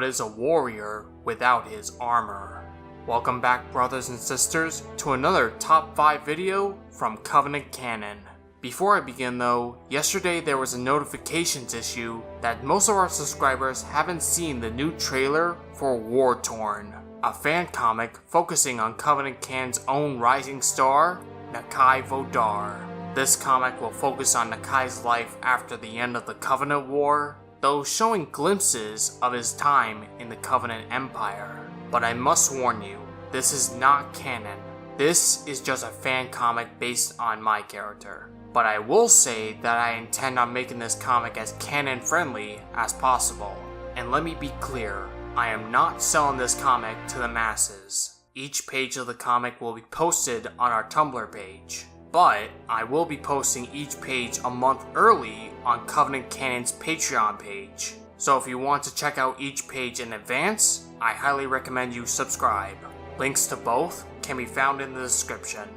what is a warrior without his armor? Welcome back, brothers and sisters, to another top 5 video from Covenant Canon. Before I begin though, yesterday there was a notifications issue that most of our subscribers haven't seen the new trailer for War Torn, a fan comic focusing on Covenant Canon's own rising star, Nakai Vodar. This comic will focus on Nakai's life after the end of the Covenant War, though showing glimpses of his time in the Covenant Empire. But I must warn you, this is not canon. This is just a fan comic based on my character. But I will say that I intend on making this comic as canon friendly as possible. And let me be clear, I am not selling this comic to the masses. Each page of the comic will be posted on our Tumblr page. But I will be posting each page a month early on Covenant Canon's Patreon page. So if you want to check out each page in advance, I highly recommend you subscribe. Links to both can be found in the description.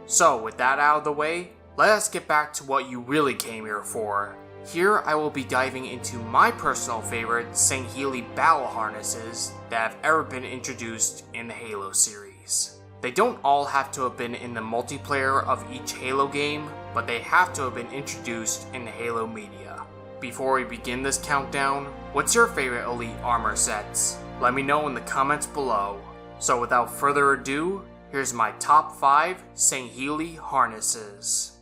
So with that out of the way, let us get back to what you really came here for. Here I will be diving into my personal favorite Sangheili battle harnesses that have ever been introduced in the Halo series. They don't all have to have been in the multiplayer of each Halo game, but they have to have been introduced in the Halo media. Before we begin this countdown, what's your favorite Elite armor sets? Let me know in the comments below. So without further ado, here's my top 5 Sangheili Harnesses.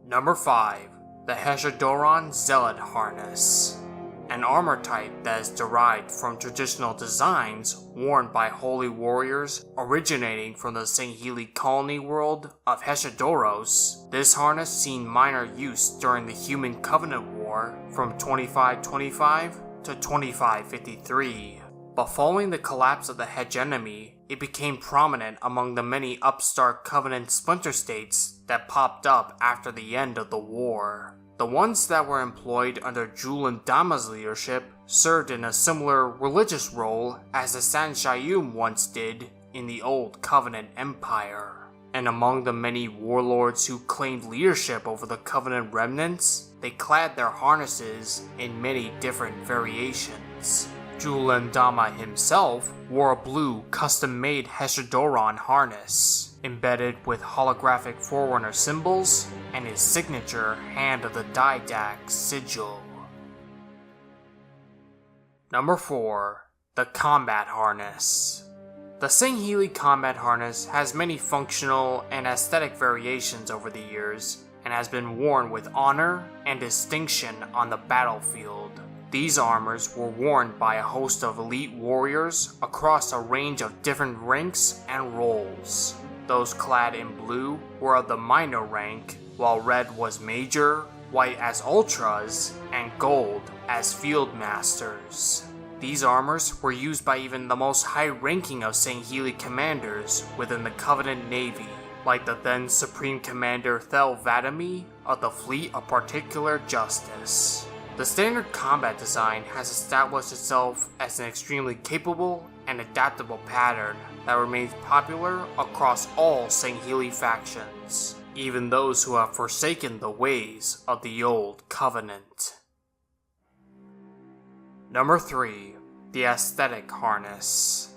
Number 5. The Heshadoran Zealot Harness. An armor type that is derived from traditional designs worn by holy warriors originating from the Sangheili colony world of Heshadoros. This harness seen minor use during the Human Covenant War from 2525 to 2553. But following the collapse of the hegemony, it became prominent among the many upstart Covenant splinter states that popped up after the end of the war. The ones that were employed under Julian Dama's leadership served in a similar religious role as the Sanshayum once did in the old Covenant Empire. And among the many warlords who claimed leadership over the Covenant remnants, they clad their harnesses in many different variations. Julian Dama himself wore a blue custom-made Heshadoran harness, embedded with holographic Forerunner symbols, and his signature Hand of the Didact sigil. Number 4. The Combat Harness. The Sangheili Combat Harness has many functional and aesthetic variations over the years, and has been worn with honor and distinction on the battlefield. These armors were worn by a host of elite warriors across a range of different ranks and roles. Those clad in blue were of the minor rank, while red was major, white as ultras, and gold as field masters. These armors were used by even the most high-ranking of Sangheili commanders within the Covenant Navy, like the then Supreme Commander Thel Vadami of the Fleet of Particular Justice. The standard combat design has established itself as an extremely capable and adaptable pattern that remains popular across all Sangheili factions, even those who have forsaken the ways of the old Covenant. Number 3. The Aesthetic Harness.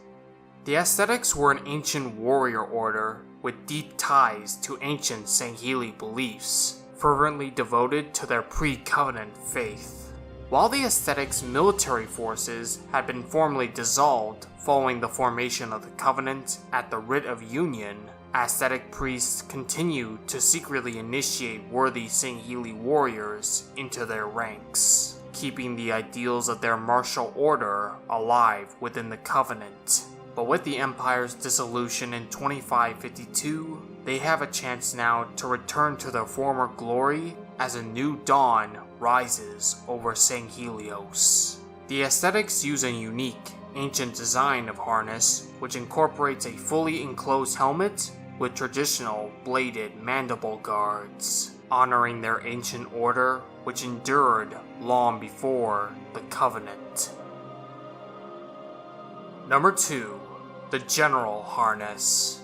The Aesthetics were an ancient warrior order with deep ties to ancient Sangheili beliefs, fervently devoted to their pre-Covenant faith. While the Aesthetics' military forces had been formally dissolved following the formation of the Covenant at the Rite of Union, Aesthetic priests continued to secretly initiate worthy Sangheili warriors into their ranks, keeping the ideals of their martial order alive within the Covenant. But with the Empire's dissolution in 2552, they have a chance now to return to their former glory as a new dawn rises over Sanghelios. The Aesthetics use a unique, ancient design of harness which incorporates a fully enclosed helmet with traditional bladed mandible guards, honoring their ancient order which endured long before the Covenant. Number 2. The General Harness.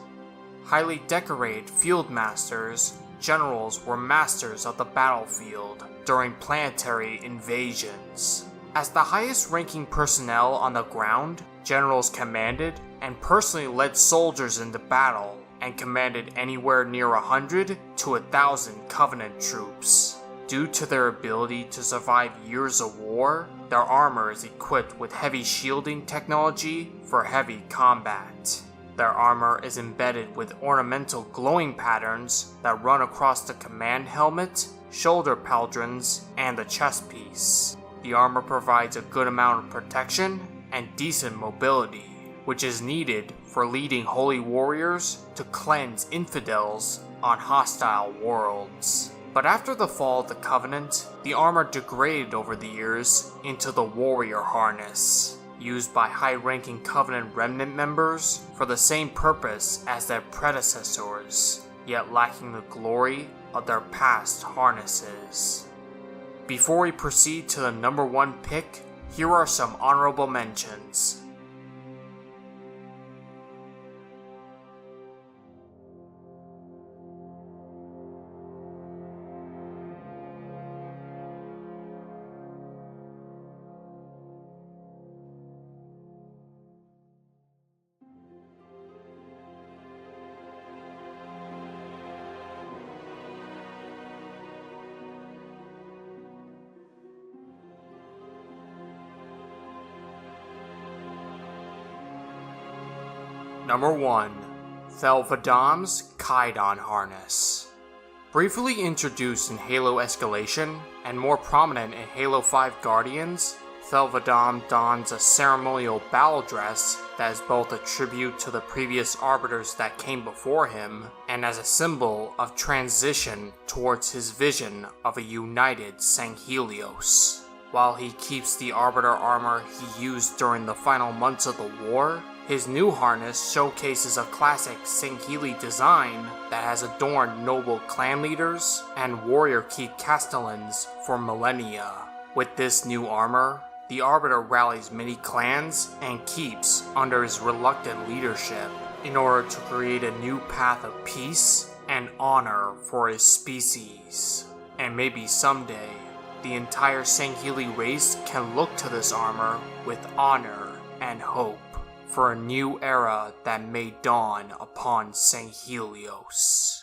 Highly decorated field masters, generals were masters of the battlefield during planetary invasions. As the highest ranking personnel on the ground, generals commanded and personally led soldiers into battle and commanded anywhere near 100 to 1,000 Covenant troops. Due to their ability to survive years of war, their armor is equipped with heavy shielding technology for heavy combat. Their armor is embedded with ornamental glowing patterns that run across the command helmet, shoulder pauldrons, and the chest piece. The armor provides a good amount of protection and decent mobility, which is needed for leading holy warriors to cleanse infidels on hostile worlds. But after the fall of the Covenant, the armor degraded over the years into the warrior harness, used by high-ranking Covenant remnant members for the same purpose as their predecessors, yet lacking the glory of their past harnesses. Before we proceed to the number 1 pick, here are some honorable mentions. Number 1. Thelvadam's Kaidan Harness. Briefly introduced in Halo Escalation, and more prominent in Halo 5 Guardians, Thelvadam dons a ceremonial battle dress that is both a tribute to the previous Arbiters that came before him, and as a symbol of transition towards his vision of a united Sanghelios. While he keeps the Arbiter armor he used during the final months of the war, his new harness showcases a classic Sangheili design that has adorned noble clan leaders and warrior keep castellans for millennia. With this new armor, the Arbiter rallies many clans and keeps under his reluctant leadership in order to create a new path of peace and honor for his species. And maybe someday, the entire Sangheili race can look to this armor with honor and hope for a new era that may dawn upon Sanghelios.